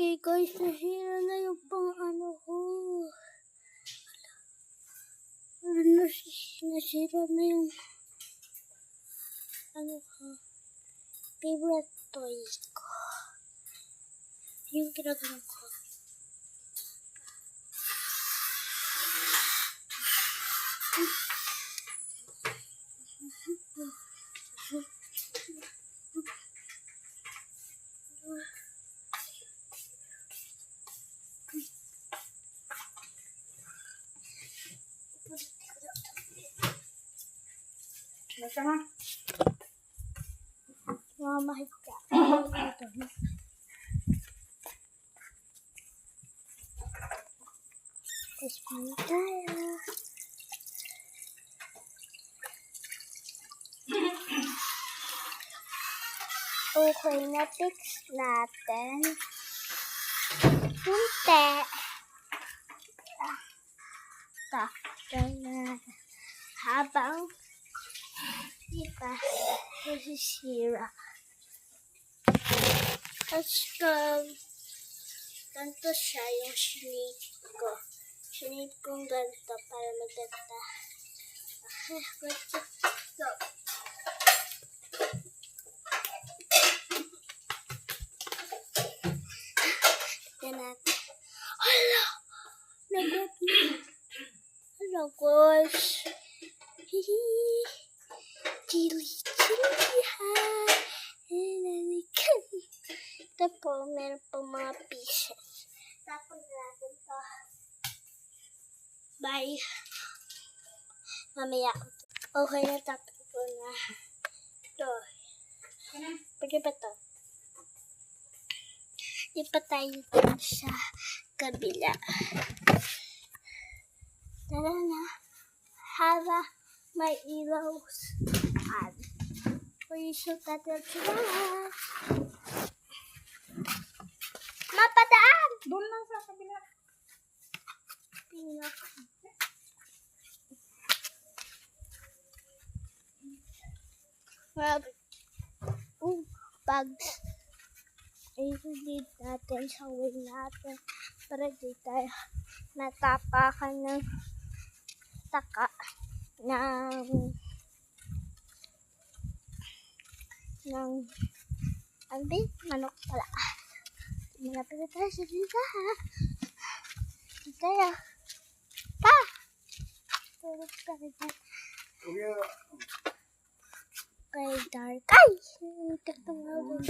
Okay guys, nasira na yung pang ano ko. Nasira na yung ano ko. Favorite toys ko. Yung ginagawa ko. Nasaan? Mamahigka. Tapos muna tayo. Okay, na-fix natin. Punte. Tapos na. Habang iba nasisira. Tapos ganito siya yung sinip ko. Sinip kong ganito para maganda. Okay, let's go. Yan natin. Hala! Nagot na. Hello guys. Hihi. Chili, ha. Ito po, meron po mga pieces. Tapos natin to. Bye. Mamaya. Okay, natapos ko na. Ito. Pwede ba to? Di pa tayo sa kabila. Tara na. Hala, may ilaws. Puso natin sila. Mapadaan! Doon lang sa kabila. Pinak. Bags. I-delete natin sa way natin para di tayo natapakan ng taka ng manok pala. Malapit na tayo sa dito ha. Dito tayo. Pa! Tulog ka rin. Kay Dark. Ay! Tumawag.